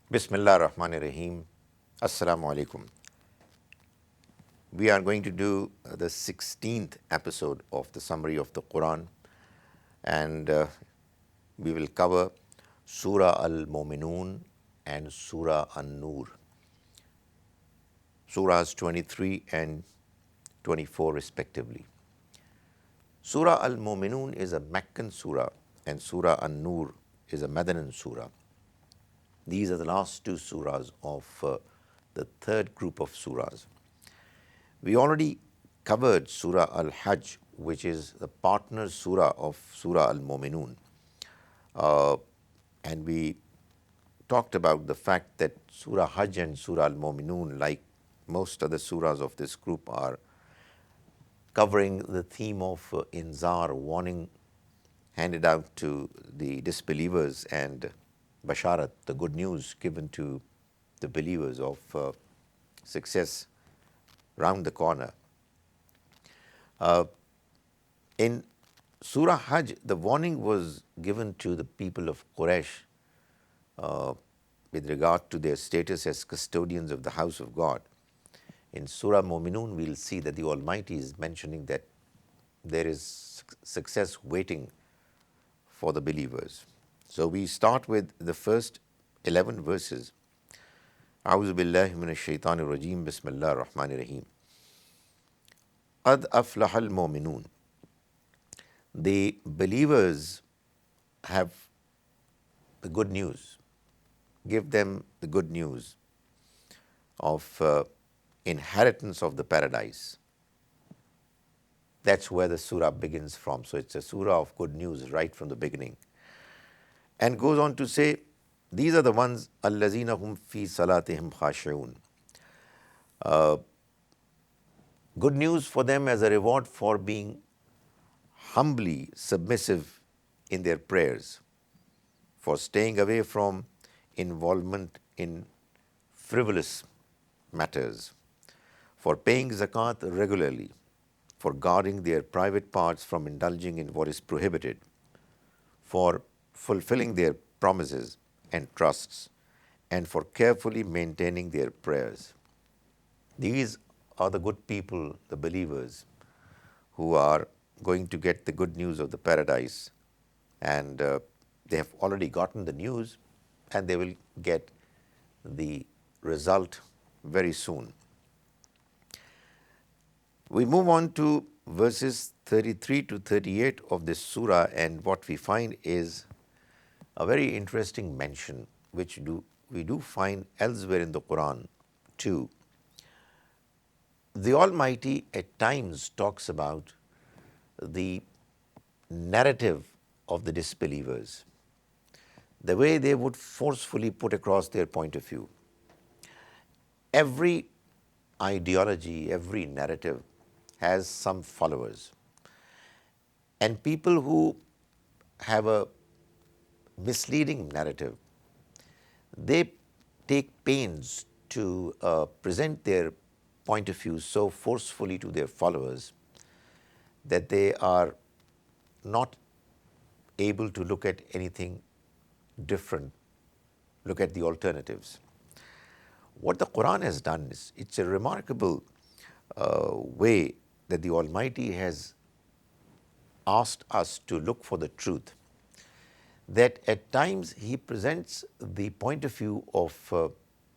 Bismillah ar-Rahman ar-Rahim. Assalamu alaikum. We are going to do the 16th episode of the summary of the Quran, and we will cover Surah Al-Mu'minun and Surah An-Nur, Surahs 23 and 24 respectively. Surah Al-Mu'minun is a Meccan surah and Surah An-Nur is a Madinan surah. These are the last two surahs of the third group of surahs. We already covered Surah Al-Hajj, which is the partner surah of Surah Al-Mu'minun. And we talked about the fact that Surah Hajj and Surah Al-Mu'minun, like most other surahs of this group, are covering the theme of inzar, warning handed out to the disbelievers, and basharat, the good news given to the believers of success round the corner. In Surah Hajj, the warning was given to the people of Quraysh with regard to their status as custodians of the house of God. In Surah Mu'minun, we'll see that the Almighty is mentioning that there is success waiting for the believers. So we start with the first 11 verses. A'udhu billahi minash shaitanir rajim. Bismillahir rahmanir rahim. Qad aflahal mu'minun. The believers have the good news. Give them the good news of inheritance of the paradise. That's where the surah begins from. So it's a surah of good news right from the beginning. And goes on to say, these are the ones, allazina hum fi salatihim khashi'un. Good news for them as a reward for being humbly submissive in their prayers, for staying away from involvement in frivolous matters, for paying zakat regularly, for guarding their private parts from indulging in what is prohibited, for fulfilling their promises and trusts, and for carefully maintaining their prayers. These are the good people, the believers, who are going to get the good news of the paradise, and they have already gotten the news, and they will get the result very soon. We move on to verses 33 to 38 of this surah, and what we find is a very interesting mention, which we do find elsewhere in the Quran too. The Almighty at times talks about the narrative of the disbelievers, the way they would forcefully put across their point of view. Every ideology, every narrative has some followers. And people who have a misleading narrative, they take pains to present their point of view so forcefully to their followers that they are not able to look at anything different, look at the alternatives. What the Quran has done is, it's a remarkable way that the Almighty has asked us to look for the truth, that at times He presents the point of view of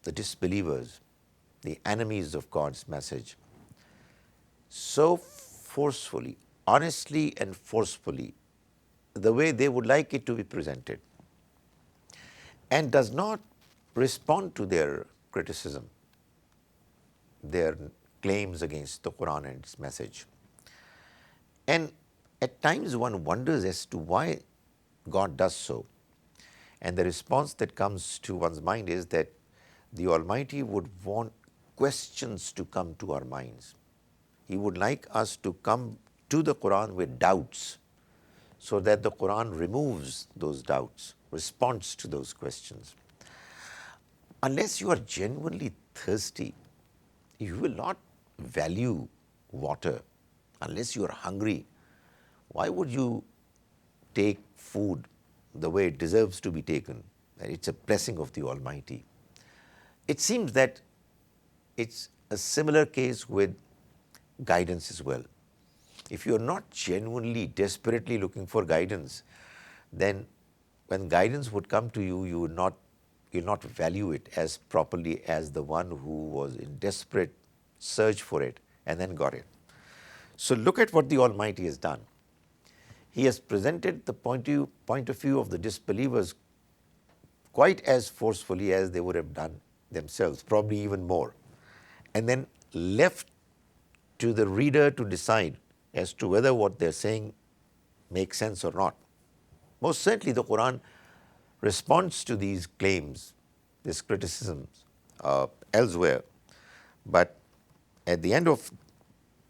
the disbelievers, the enemies of God's message, so forcefully, honestly and forcefully, the way they would like it to be presented, and does not respond to their criticism, their claims against the Quran and its message. And at times one wonders as to why God does so. And the response that comes to one's mind is that the Almighty would want questions to come to our minds. He would like us to come to the Quran with doubts, so that the Quran removes those doubts, responds to those questions. Unless you are genuinely thirsty, you will not value water. Unless you are hungry, why would you take food the way it deserves to be taken? It's a blessing of the Almighty. It seems that it's a similar case with guidance as well. If you're not genuinely, desperately looking for guidance, then when guidance would come to you, you'll not value it as properly as the one who was in desperate search for it and then got it. So look at what the Almighty has done. He has presented the point of view of the disbelievers quite as forcefully as they would have done themselves, probably even more, and then left to the reader to decide as to whether what they're saying makes sense or not. Most certainly the Quran responds to these claims, these criticisms elsewhere, but at the end of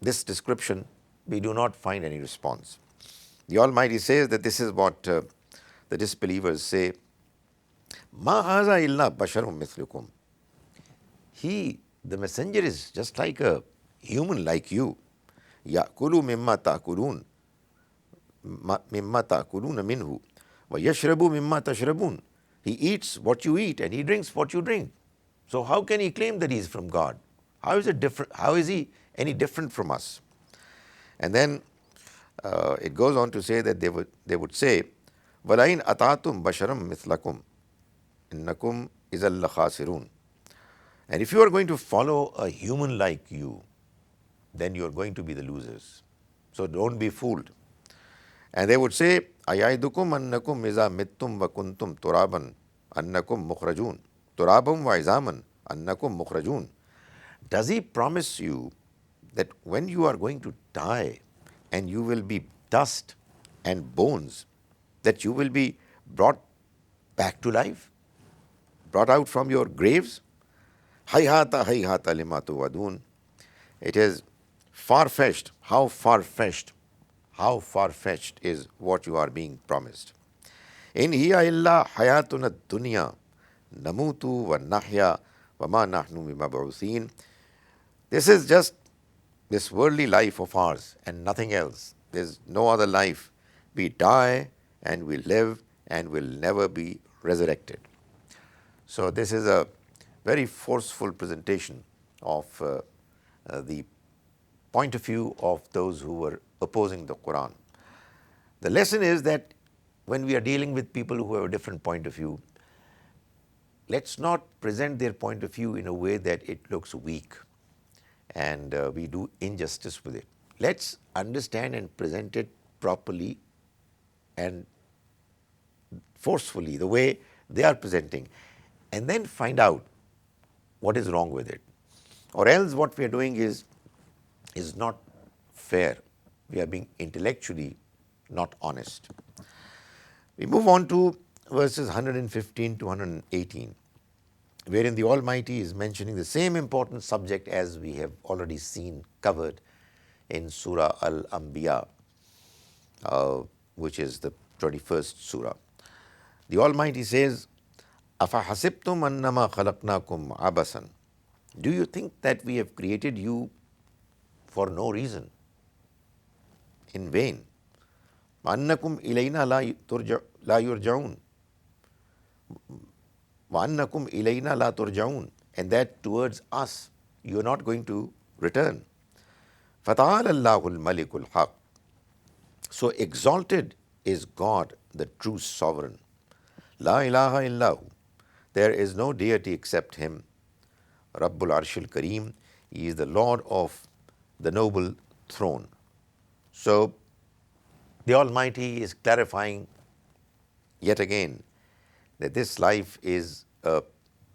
this description, we do not find any response. The Almighty says that this is what the disbelievers say, Ma haza illa basharum mithlukum. He, the messenger, is just like a human like you. Ya'kulu mimma ta'kulun minhu wa yashrabu mimma tashrabun. He eats what you eat and he drinks what you drink. So how can he claim that he is from God? How is it different? How is he any different from us? And then it goes on to say that they would say, وَلَئِنْ أَطَعْتُمْ بَشَرًا مِثْلَكُمْ إِنَّكُمْ إِذًا لَخَاسِرُونَ. And if you are going to follow a human like you, then you are going to be the losers. So don't be fooled. And they would say, أَيَعِدُكُمْ أَنَّكُمْ إِذَا مِتْتُمْ وَكُنْتُمْ تُرَابًا أَنَّكُمْ مُخْرَجُونَ تُرَابًا وَعِظَامًا أَنَّكُمْ مُخْرَجُونَ. Does he promise you that when you are going to die and you will be dust and bones, that you will be brought back to life, brought out from your graves? Hayhata hayhata lima tuwadun. It is far-fetched. How far-fetched is what you are being promised. In hiya illa hayatuna dunya namutu wa nahya wa ma nahnu bimab'uthin. This is just this worldly life of ours and nothing else. There's no other life. We die and we live and will never be resurrected. So this is a very forceful presentation of the point of view of those who were opposing the Quran. The lesson is that when we are dealing with people who have a different point of view, let's not present their point of view in a way that it looks weak and we do injustice with it. Let's understand and present it properly and forcefully, the way they are presenting, and then find out what is wrong with it. Or else what we are doing is not fair. We are being intellectually not honest. We move on to verses 115 to 118, wherein the Almighty is mentioning the same important subject as we have already seen covered in Surah Al-Anbiya, which is the 21st Surah. The Almighty says, أَفَحَسِبْتُمْ أَنَّمَا خَلَقْنَاكُمْ عَبَثًا. Do you think that we have created you for no reason, in vain? وَأَنَّكُمْ إِلَيْنَا لَا يُرْجَعُونَ. وَأَنَّكُمْ إِلَيْنَا لَا تُرْجَعُونَ. And that towards us you are not going to return. فَتَعَالَى اللَّهُ الْمَلِكُ الْحَقِّ. So exalted is God, the true sovereign. La ilaha illahu. There is no deity except Him. Rabbul Arshil Kareem. He is the Lord of the noble throne. So the Almighty is clarifying yet again that this life is a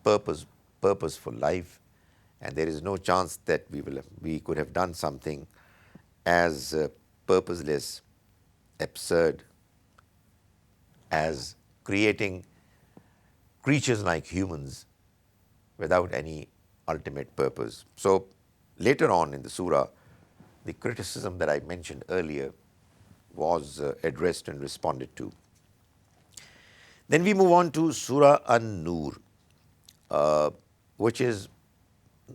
purposeful life, and there is no chance that we could have done something as purposeless, absurd as creating creatures like humans without any ultimate purpose. So later on in the surah, the criticism that I mentioned earlier was addressed and responded to. Then we move on to Surah An-Nur, which is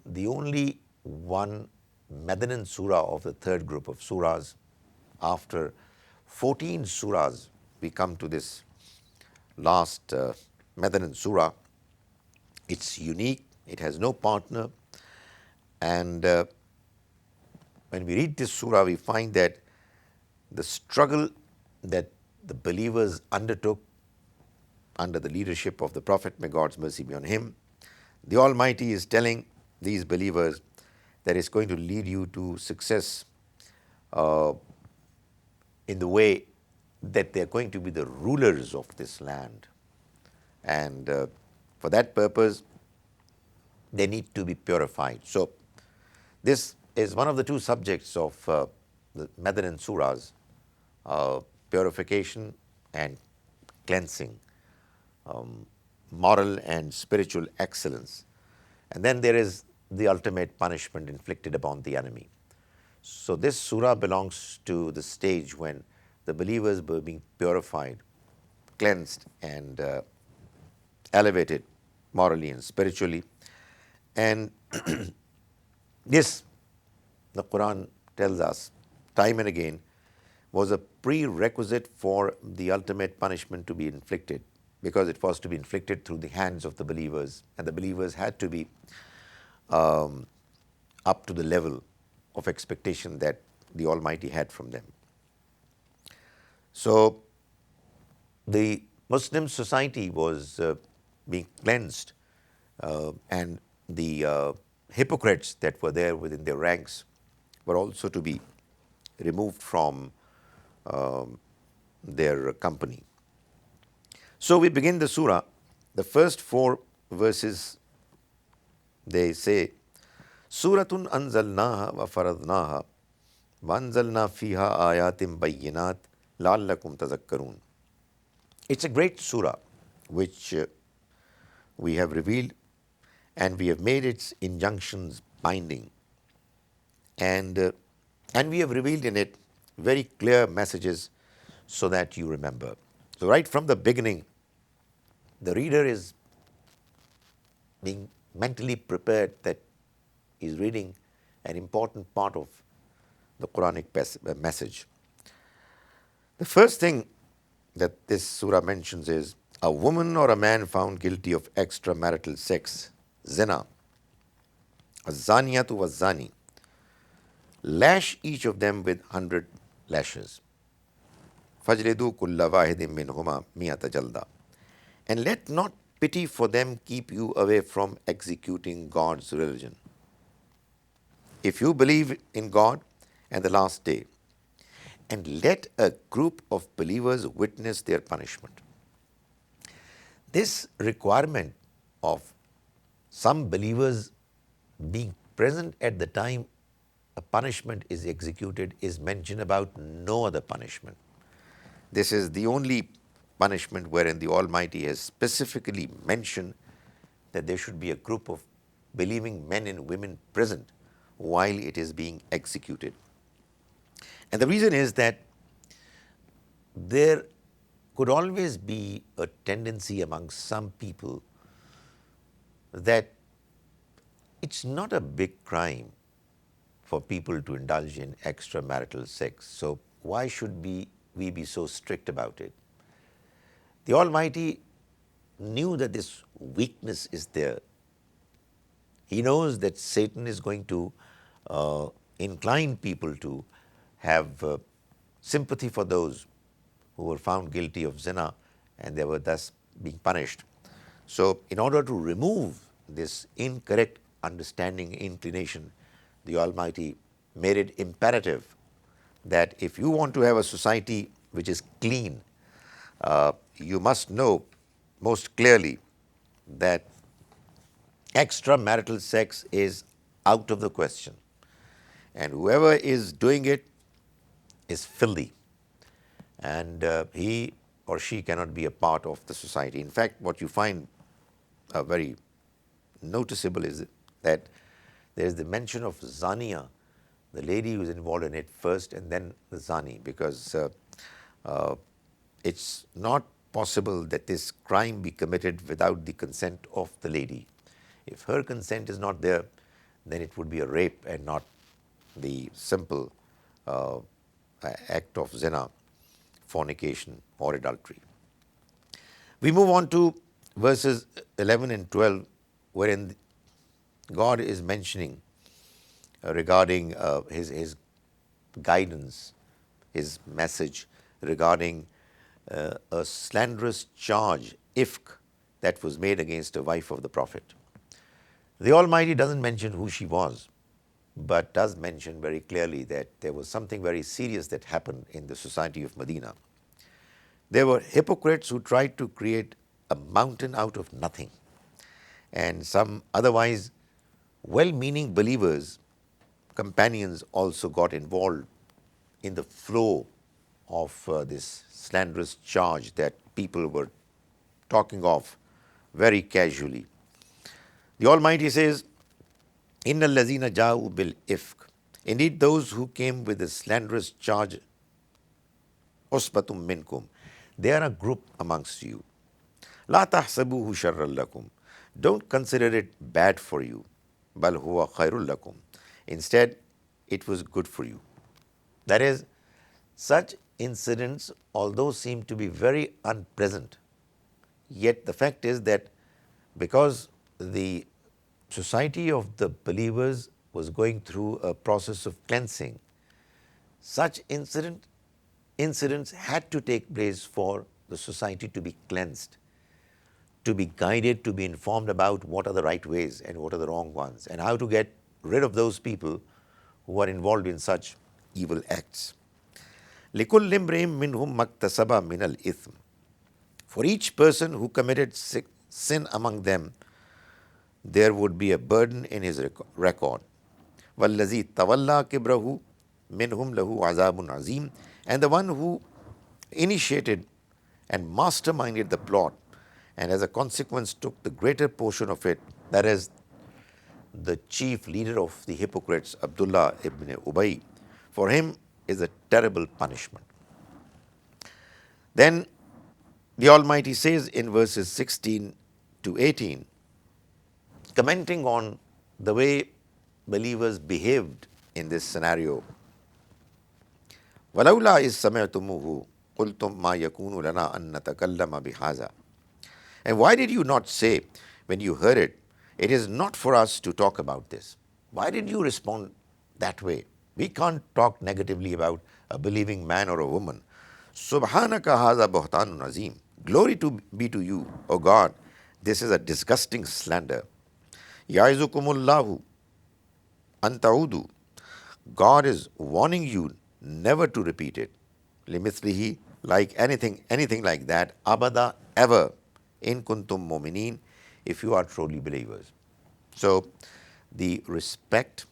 the only one Madanan surah of the third group of surahs. After 14 surahs, we come to this last Madanan surah. It's unique It has no partner. And when we read this surah, we find that the struggle that the believers undertook under the leadership of the Prophet, may God's mercy be on him, the Almighty is telling these believers that it's going to lead you to success in the way that they're going to be the rulers of this land. And for that purpose, they need to be purified. So this is one of the two subjects of the Medinan surahs, purification and cleansing, moral and spiritual excellence. And then there is the ultimate punishment inflicted upon the enemy. So this surah belongs to the stage when the believers were being purified, cleansed, and elevated morally and spiritually. And this, the Quran tells us time and again, was a prerequisite for the ultimate punishment to be inflicted, because it was to be inflicted through the hands of the believers, and the believers had to be up to the level of expectation that the Almighty had from them. So the Muslim society was being cleansed, and the hypocrites that were there within their ranks were also to be removed from their company. So we begin the surah. The first 4 verses, they say, Suratun anzalnaha wa faradnaha wa anzalna fiha ayatim bayyinat la'allakum tazakkarun. It's a great surah which we have revealed, and we have made its injunctions binding, and we have revealed in it very clear messages so that you remember. So right from the beginning, the reader is being mentally prepared that he's reading an important part of the Quranic message. The first thing that this surah mentions is a woman or a man found guilty of extramarital sex, zina, az-zaniyatu waz-zani, lash each of them with 100 lashes. Fajlidu kulla wahidin minhuma miyata jalda. And let not pity for them keep you away from executing God's religion. If you believe in God and the last day, and let a group of believers witness their punishment. This requirement of some believers being present at the time a punishment is executed is mentioned about no other punishment. This is the only punishment wherein the Almighty has specifically mentioned that there should be a group of believing men and women present while it is being executed. And the reason is that there could always be a tendency among some people that it's not a big crime for people to indulge in extramarital sex. So why should we be so strict about it? The Almighty knew that this weakness is there. He knows that Satan is going to incline people to have sympathy for those who were found guilty of zina, and they were thus being punished. So in order to remove this incorrect understanding, inclination, the Almighty made it imperative that if you want to have a society which is clean, you must know most clearly that extramarital sex is out of the question, and whoever is doing it is filthy, and he or she cannot be a part of the society. In fact, what you find very noticeable is that there is the mention of Zania, the lady who is involved in it first, and then the Zani, because it's not possible that this crime be committed without the consent of the lady. If her consent is not there, then it would be a rape and not the simple act of zina, fornication or adultery. We move on to verses 11 and 12, wherein God is mentioning regarding his guidance, his message regarding a slanderous charge, ifk, that was made against a wife of the Prophet. The Almighty doesn't mention who she was, but does mention very clearly that there was something very serious that happened in the society of Medina. There were hypocrites who tried to create a mountain out of nothing, and some otherwise well-meaning believers, companions, also got involved in the flow of this slanderous charge that people were talking of very casually. The Almighty says, Inna allazina ja'u bil ifk. Indeed, those who came with a slanderous charge, usbatum minkum, they are a group amongst you. La tahsabuhu sharran lakum. Don't consider it bad for you. Bal huwa khairul lakum. Instead, it was good for you. That is, such incidents, although seem to be very unpleasant, yet the fact is that because the society of the believers was going through a process of cleansing, such incidents had to take place for the society to be cleansed, to be guided, to be informed about what are the right ways and what are the wrong ones, and how to get rid of those people who are involved in such evil acts. لِكُلِّ امْرِئٍ مِّنْهُمْ مَكْتَسَبَ مِنَ الْإِثْمِ. For each person who committed sin among them, there would be a burden in his record. وَالَّذِي تَوَلَّى كِبْرَهُ مِنْهُمْ لَهُ عَذَابٌ عَظِيمٌ. And the one who initiated and masterminded the plot, and as a consequence took the greater portion of it, that is, the chief leader of the hypocrites, Abdullah ibn Ubay, for him is a terrible punishment. Then the Almighty says in verses 16 to 18, commenting on the way believers behaved in this scenario, وَلَوْلَا إِذْ سَمِعْتُمُوهُ قُلْتُمْ مَا يَكُونُ لَنَا أَن نَتَكَلَّمَ بِهَذَا. And why did you not say when you heard it, it is not for us to talk about this? Why did you respond that way? We can't talk negatively about a believing man or a woman. Subhanaka haza buhtanun azim. Glory be to you, O God. This is a disgusting slander. Ya'izukumullahu an ta'udu. God is warning you never to repeat it. Limithlihi, like anything like that, abada, ever, in kuntum mu'minin, if you are truly believers. So, the respect,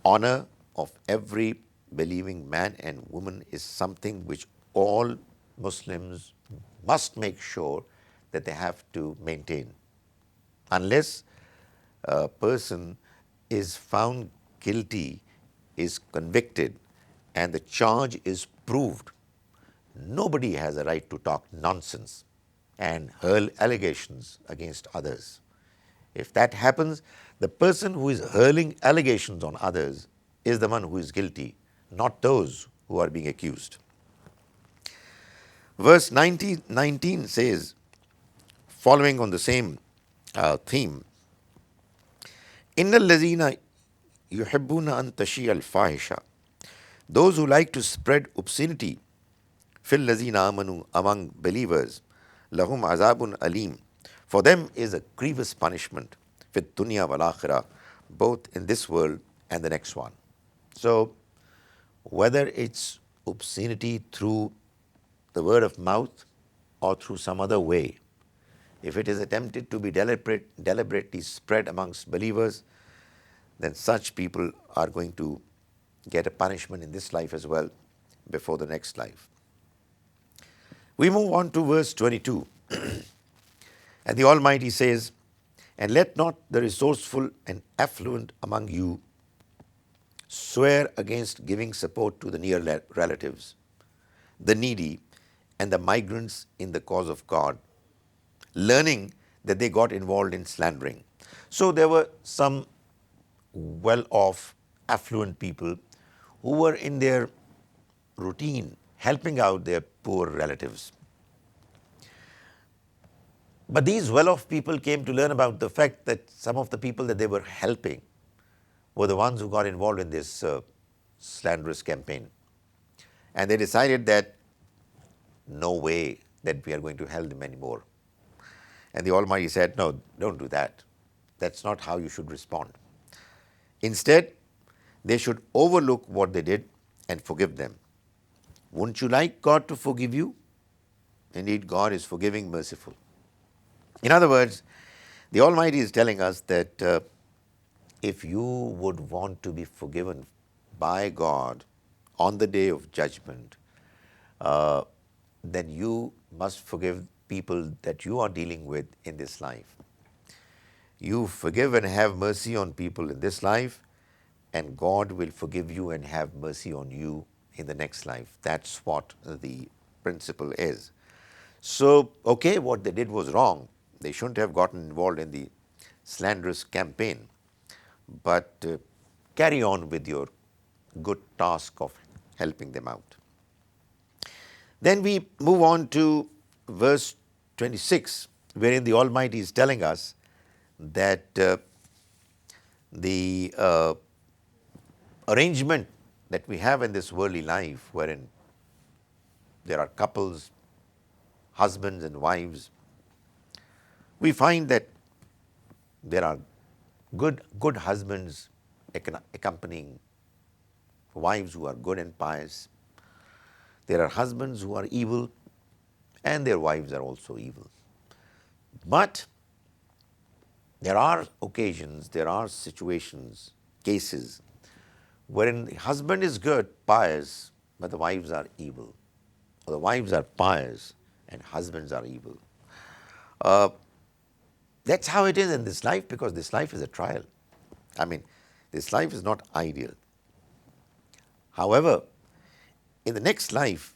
honor of every believing man and woman is something which all Muslims must make sure that they have to maintain. Unless a person is found guilty, is convicted, and the charge is proved, nobody has a right to talk nonsense and hurl allegations against others. If that happens, the person who is hurling allegations on others is the one who is guilty, not those who are being accused. Verse 19 says, following on the same theme, إِنَّ الَّذِينَ يُحِبُّونَ أَن تَشِيعَ الْفَاحِشَةَ. Those who like to spread obscenity, فِي الَّذِينَ آمَنُوا, among believers, لَهُمْ عَذَابٌ أَلِيمٌ. For them is a grievous punishment, فِي الدُّنْيَا وَالْآخِرَةِ, both in this world and the next one. So, whether it's obscenity through the word of mouth or through some other way, if it is attempted to be deliberately spread amongst believers, then such people are going to get a punishment in this life as well before the next life. We move on to verse 22. And the Almighty says, and let not the resourceful and affluent among you swear against giving support to the near relatives, the needy, and the migrants in the cause of God, learning that they got involved in slandering. So there were some well-off, affluent people who were in their routine helping out their poor relatives. But these well-off people came to learn about the fact that some of the people that they were helping were the ones who got involved in this slanderous campaign. And they decided that no way that we are going to help them anymore. And the Almighty said, no, don't do that. That's not how you should respond. Instead, they should overlook what they did and forgive them. Wouldn't you like God to forgive you? Indeed, God is forgiving, merciful. In other words, the Almighty is telling us that if you would want to be forgiven by God on the day of judgment, then you must forgive people that you are dealing with in this life. You forgive and have mercy on people in this life, and God will forgive you and have mercy on you in the next life. That's what the principle is. So, okay, what they did was wrong. They shouldn't have gotten involved in the slanderous campaign, but carry on with your good task of helping them out. Then we move on to verse 26, wherein the Almighty is telling us that the arrangement that we have in this worldly life, wherein there are couples, husbands and wives, we find that there are good husbands accompanying wives who are good and pious. There are husbands who are evil, and their wives are also evil. But there are occasions, there are situations, cases, wherein the husband is good, pious, but the wives are evil. Or the wives are pious and husbands are evil. That's how it is in this life, because this life is a trial. I mean, this life is not ideal. However, in the next life,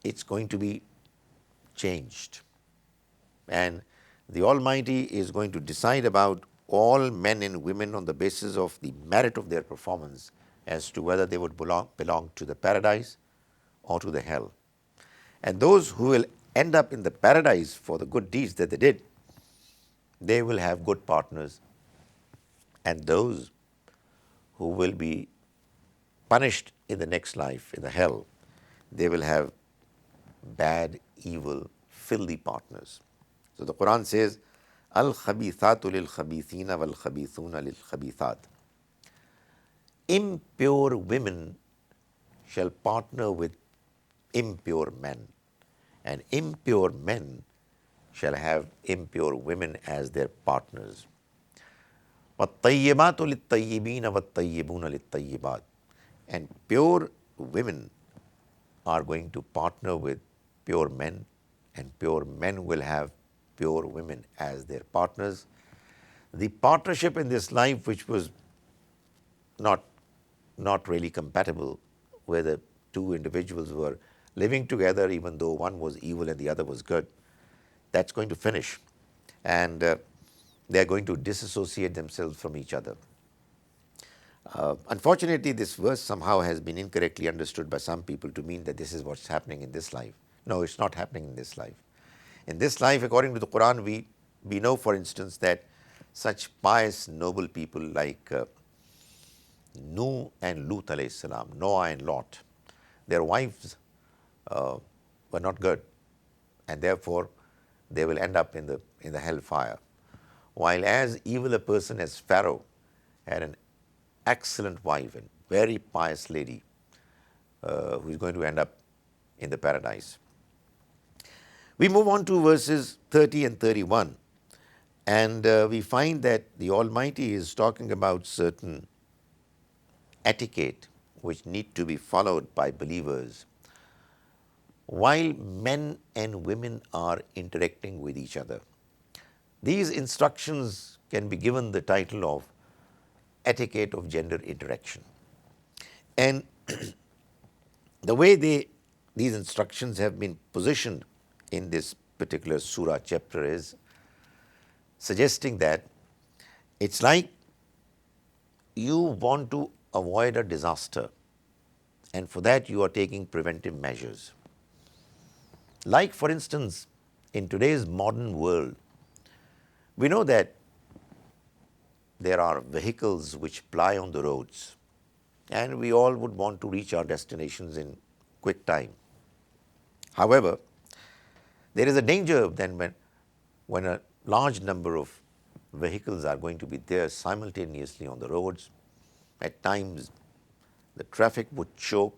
it's going to be changed. And the Almighty is going to decide about all men and women on the basis of the merit of their performance as to whether they would belong to the paradise or to the hell. And those who will end up in the paradise for the good deeds that they did, they will have good partners. And those who will be punished in the next life, in the hell, they will have bad, evil, filthy partners. So the Quran says, Al-khabithatu lil-khabithina wal-khabithuna lil-khabithat. Impure women shall partner with impure men, and impure men shall have impure women as their partners. وَالطَّيِّبَاتُ لِلطَّيِّبِينَ وَالطَّيِّبُونَ لِلطَّيِّبَاتِ. And pure women are going to partner with pure men, and pure men will have pure women as their partners. The partnership in this life, which was not really compatible, where the two individuals were living together even though one was evil and the other was good, that's going to finish, and they're going to disassociate themselves from each other. Unfortunately, this verse somehow has been incorrectly understood by some people to mean that this is what's happening in this life. No, it's not happening in this life. In this life, according to the Quran, we know, for instance, that such pious, noble people like Nuh and Lut alayhi salam, Noah and Lot, their wives were not good, and therefore they will end up in the hellfire. While as evil a person as Pharaoh had an excellent wife and very pious lady who is going to end up in the paradise. We move on to verses 30 and 31, and we find that the Almighty is talking about certain etiquette which need to be followed by believers while men and women are interacting with each other. These instructions can be given the title of etiquette of gender interaction. And the way these instructions have been positioned in this particular surah chapter is suggesting that it's like you want to avoid a disaster, and for that you are taking preventive measures. Like, for instance, in today's modern world, we know that there are vehicles which ply on the roads, and we all would want to reach our destinations in quick time. However, there is a danger then when a large number of vehicles are going to be there simultaneously on the roads. At times, the traffic would choke,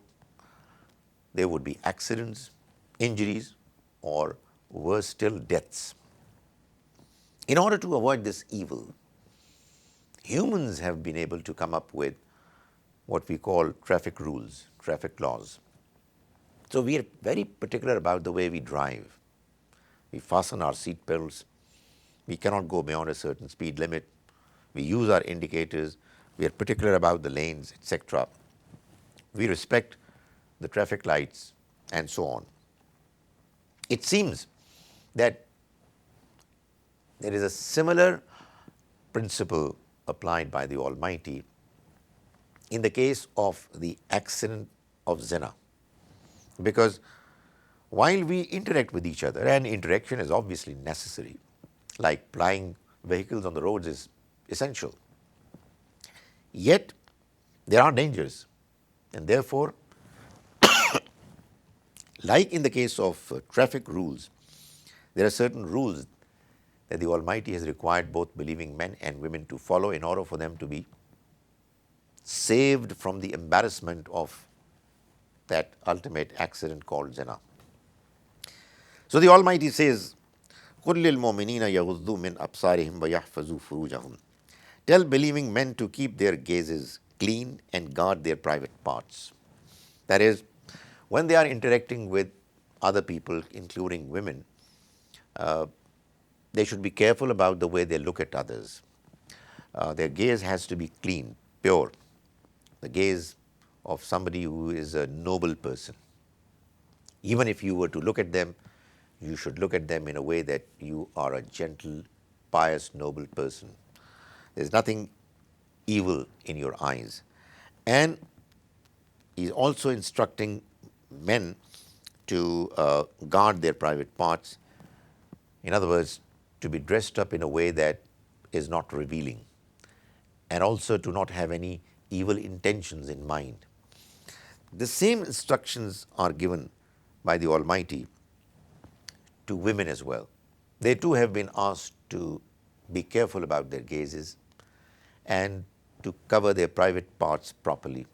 there would be accidents, injuries, or worse still, deaths. In order to avoid this evil, humans have been able to come up with what we call traffic rules, traffic laws. So we are very particular about the way we drive. We fasten our seat belts. We cannot go beyond a certain speed limit. We use our indicators. We are particular about the lanes, etc. We respect the traffic lights and so on. It seems that there is a similar principle applied by the Almighty in the case of the accident of zina. Because while we interact with each other, and interaction is obviously necessary, like plying vehicles on the roads is essential, yet there are dangers, and therefore, like in the case of traffic rules, there are certain rules that the Almighty has required both believing men and women to follow in order for them to be saved from the embarrassment of that ultimate accident called zina. So the Almighty says, قُلْ لِلْمُؤْمِنِينَ يَغُضُّوا مِنْ أَبْصَارِهِمْ وَيَحْفَظُوا فُرُوجَهُمْ. Tell believing men to keep their gazes clean and guard their private parts. That is, when they are interacting with other people, including women, they should be careful about the way they look at others. Their gaze has to be clean, pure. The gaze of somebody who is a noble person. Even if you were to look at them, you should look at them in a way that you are a gentle, pious, noble person. There's nothing evil in your eyes. And he's also instructing men to guard their private parts. In other words, to be dressed up in a way that is not revealing, and also to not have any evil intentions in mind. The same instructions are given by the Almighty to women as well. They too have been asked to be careful about their gazes and to cover their private parts properly.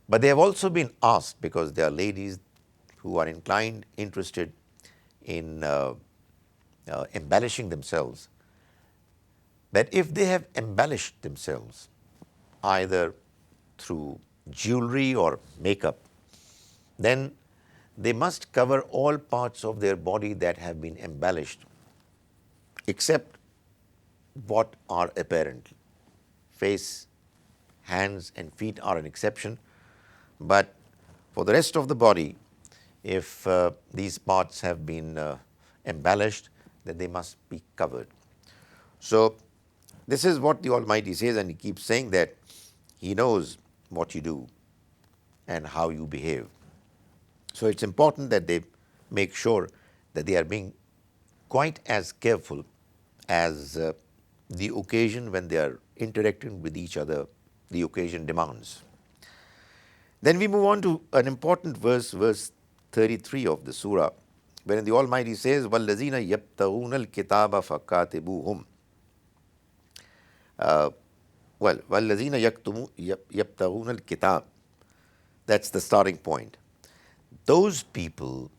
But they have also been asked, because they are ladies who are inclined, interested in embellishing themselves, that if they have embellished themselves either through jewelry or makeup, then they must cover all parts of their body that have been embellished, except what are apparent. Face, hands and feet are an exception, but for the rest of the body, if these parts have been embellished, then they must be covered. So this is what the Almighty says, and He keeps saying that He knows what you do and how you behave. So it's important that they make sure that they are being quite as careful as the occasion when they are interacting with each other, the occasion demands. Then we move on to an important verse, verse 33 of the surah, wherein the Almighty says, وَالَّذِينَ يَبْتَغُونَ الْكِتَابَ فَكَاتِبُوهُمْ. وَالَّذِينَ يَبْتَغُونَ الْكِتَابَ. That's the starting point. Those people,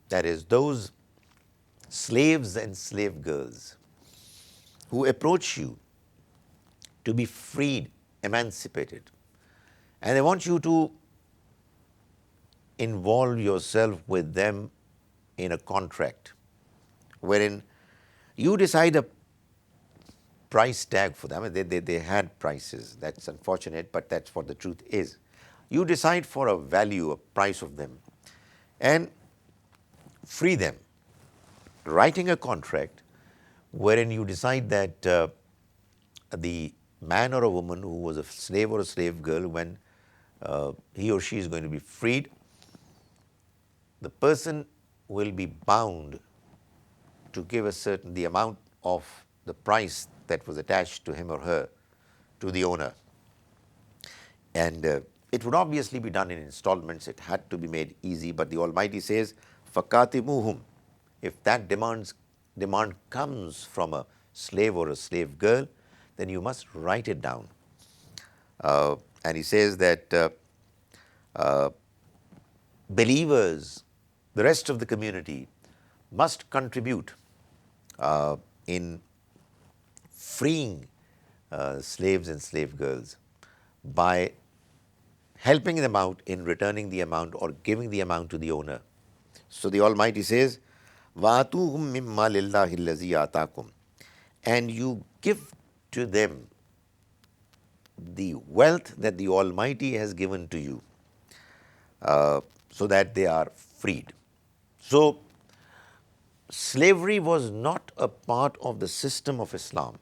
that is, those slaves and slave girls who approach you to be freed, emancipated, and they want you to involve yourself with them in a contract wherein you decide a price tag for them. They had prices. That's unfortunate, but that's what the truth is. You decide for a value, a price of them, and free them, writing a contract wherein you decide that the man or a woman who was a slave or a slave girl, when he or she is going to be freed, the person will be bound to give the amount of the price that was attached to him or her to the owner. And it would obviously be done in installments. It had to be made easy. But the Almighty says, "Fakatimuhum." If that demand comes from a slave or a slave girl, then you must write it down. And he says that believers, the rest of the community, must contribute in freeing slaves and slave girls by helping them out in returning the amount or giving the amount to the owner. So the Almighty says, "Va'atuhum mimma lillahi allazi atakum," and you give to them the wealth that the Almighty has given to you, so that they are freed. So slavery was not a part of the system of Islam.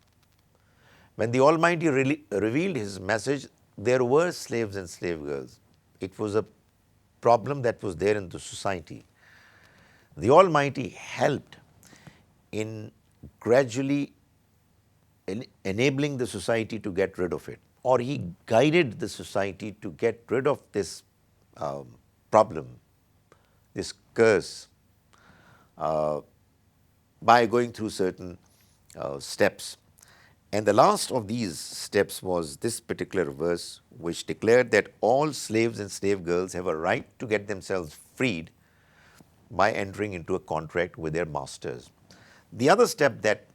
When the Almighty revealed His message, there were slaves and slave girls. It was a problem that was there in the society. The Almighty helped in gradually enabling the society to get rid of it, or He guided the society to get rid of this problem, this curse, by going through certain steps. And the last of these steps was this particular verse, which declared that all slaves and slave girls have a right to get themselves freed by entering into a contract with their masters. The other step that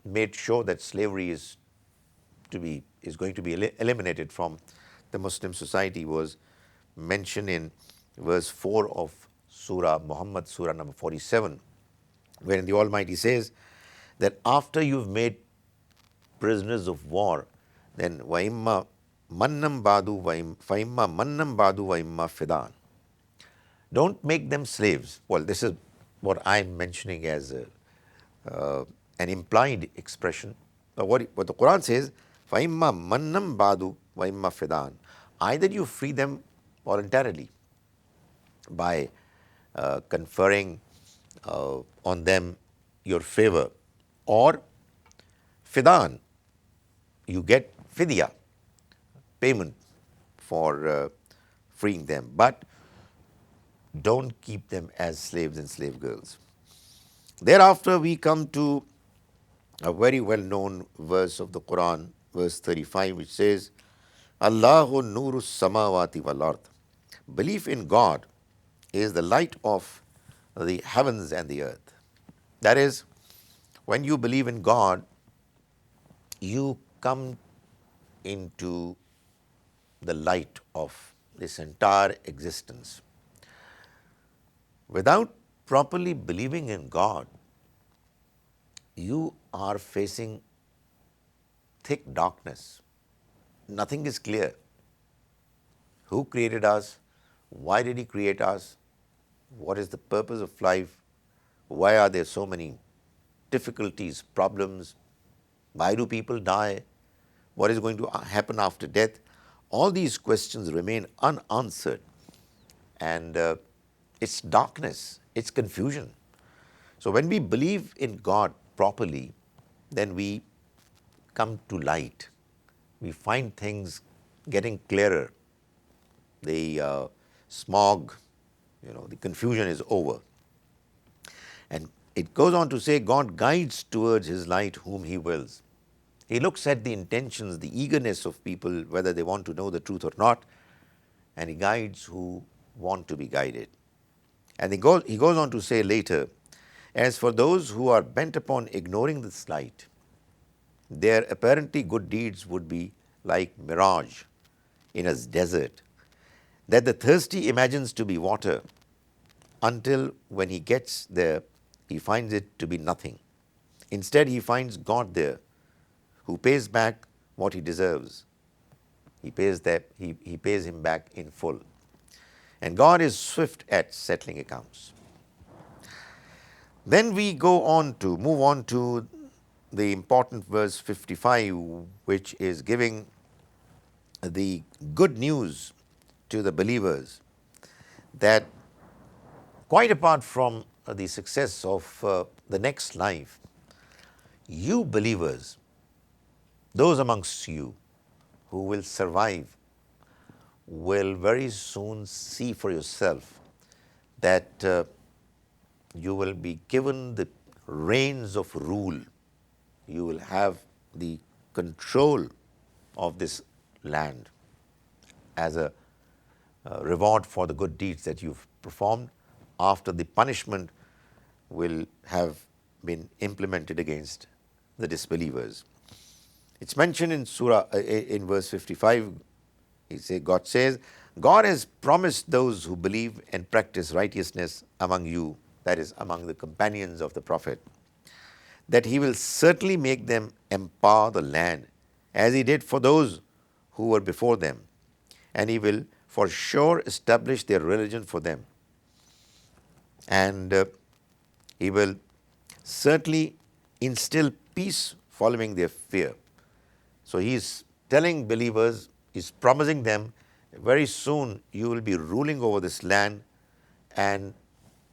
made sure that slavery is going to be eliminated from the Muslim society was mentioned in verse 4 of Surah Muhammad, Surah number 47, wherein the Almighty says that after you've made prisoners of war, then وَإِمَّا مَنَّمْ بَعْدُ فَإِمَّا مَنَّمْ بَعْدُ وَإِمَّا فِدَانٍ. Don't make them slaves. Well, this is what I'm mentioning as an implied expression. But what the Quran says, فَإِمَّا مَنَّمْ بَعْدُ وَإِمَّا فِدَانٍ. Either you free them voluntarily by conferring on them your favor, or fidan, you get fidya, payment for freeing them, but don't keep them as slaves and slave girls. Thereafter, we come to a very well-known verse of the Quran, verse 35, which says, Allahu nuru samawati wal ard. Belief in God is the light of the heavens and the earth. That is, when you believe in God, you come into the light of this entire existence. Without properly believing in God, you are facing thick darkness. Nothing is clear. Who created us? Why did He create us? What is the purpose of life? Why are there so many difficulties, problems? Why do people die? What is going to happen after death? All these questions remain unanswered. And it's darkness, it's confusion. So when we believe in God properly, then we come to light. We find things getting clearer. The smog, the confusion is over. And it goes on to say, God guides towards His light whom He wills. He looks at the intentions, the eagerness of people, whether they want to know the truth or not, and He guides who want to be guided. And he goes on to say later, as for those who are bent upon ignoring this light, their apparently good deeds would be like mirage in a desert, that the thirsty imagines to be water, until when he gets there, he finds it to be nothing. Instead, he finds God there, who pays back what he deserves. He pays him back in full. And God is swift at settling accounts. Then we move on to the important verse 55, which is giving the good news to the believers that quite apart from the success of the next life, you believers, those amongst you who will survive, will very soon see for yourself that you will be given the reins of rule. You will have the control of this land as a reward for the good deeds that you've performed after the punishment will have been implemented against the disbelievers. It's mentioned in Surah, in verse 55, God says, God has promised those who believe and practice righteousness among you, that is, among the companions of the Prophet, that He will certainly make them empower the land as He did for those who were before them, and He will for sure establish their religion for them. And He will certainly instill peace following their fear. So He is telling believers, He's promising them, very soon you will be ruling over this land, and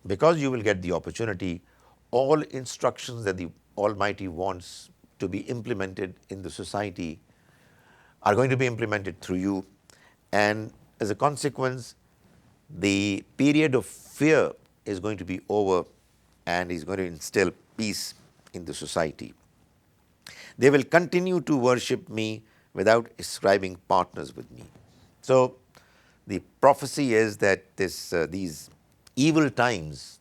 because you will get the opportunity, all instructions that the Almighty wants to be implemented in the society are going to be implemented through you. And as a consequence, the period of fear is going to be over, and He's going to instill peace in the society. They will continue to worship me without ascribing partners with me. So the prophecy is that these evil times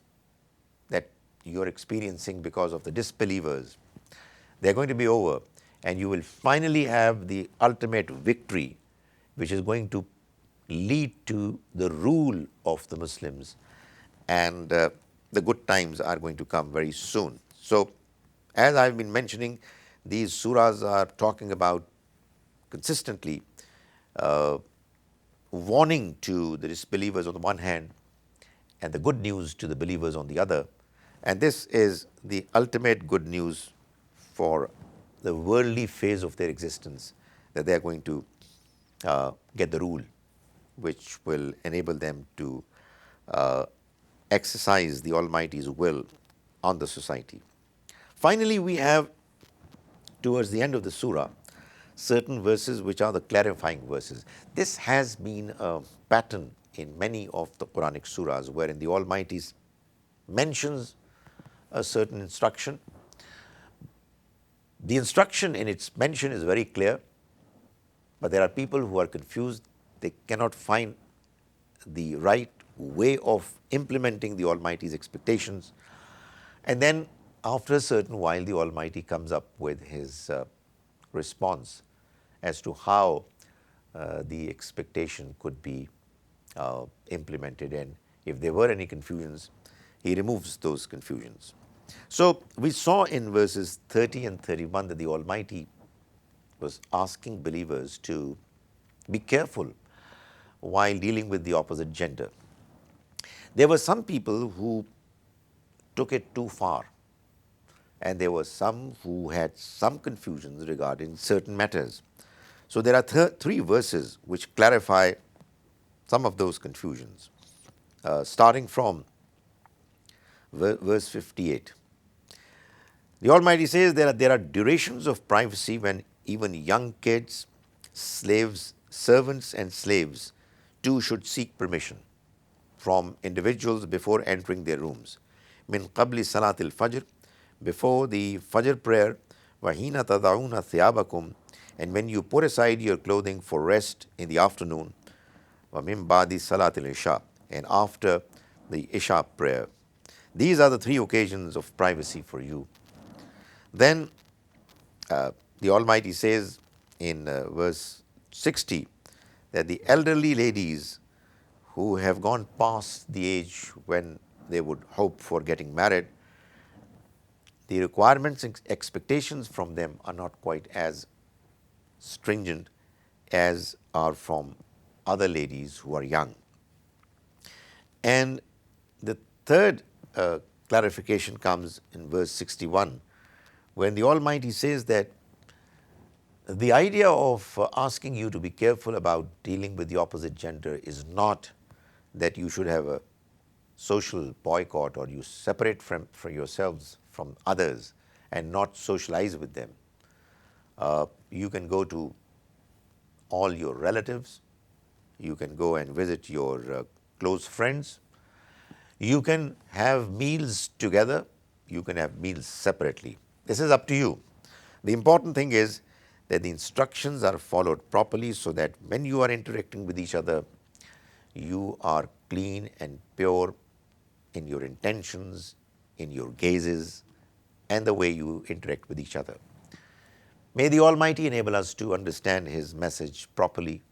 that you're experiencing because of the disbelievers, they're going to be over, and you will finally have the ultimate victory, which is going to lead to the rule of the Muslims, and the good times are going to come very soon. So, as I've been mentioning, these surahs are talking about consistently warning to the disbelievers on the one hand and the good news to the believers on the other. And this is the ultimate good news for the worldly phase of their existence, that they are going to get the rule which will enable them to exercise the Almighty's will on the society. Finally, we have, towards the end of the surah, certain verses which are the clarifying verses. This has been a pattern in many of the Quranic surahs, wherein the Almighty mentions a certain instruction. The instruction in its mention is very clear, but there are people who are confused. They cannot find the right way of implementing the Almighty's expectations. And then after a certain while, the Almighty comes up with His response as to how the expectation could be implemented, and if there were any confusions, He removes those confusions. So we saw in verses 30 and 31 that the Almighty was asking believers to be careful while dealing with the opposite gender. There were some people who took it too far, and there were some who had some confusions regarding certain matters. So there are three verses which clarify some of those confusions, starting from verse 58. The Almighty says there are durations of privacy when even young kids, slaves, servants and slaves too should seek permission from individuals before entering their rooms. Min qabli salatil fajr, before the Fajr prayer, wahina tadauna thiyabakum, and when you put aside your clothing for rest in the afternoon, wa min ba'di salatil isha, and after the Isha prayer. These are the three occasions of privacy for you. Then the Almighty says in verse 60 that the elderly ladies who have gone past the age when they would hope for getting married, the requirements and expectations from them are not quite as stringent as are from other ladies who are young. And the third clarification comes in verse 61, when the Almighty says that the idea of asking you to be careful about dealing with the opposite gender is not that you should have a social boycott or you separate from yourselves from others and not socialize with them. You can go to all your relatives, you can go and visit your close friends, you can have meals together, you can have meals separately. This is up to you. The important thing is that the instructions are followed properly so that when you are interacting with each other, you are clean and pure in your intentions, in your gazes, and the way you interact with each other. May the Almighty enable us to understand His message properly,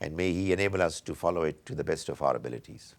and may He enable us to follow it to the best of our abilities.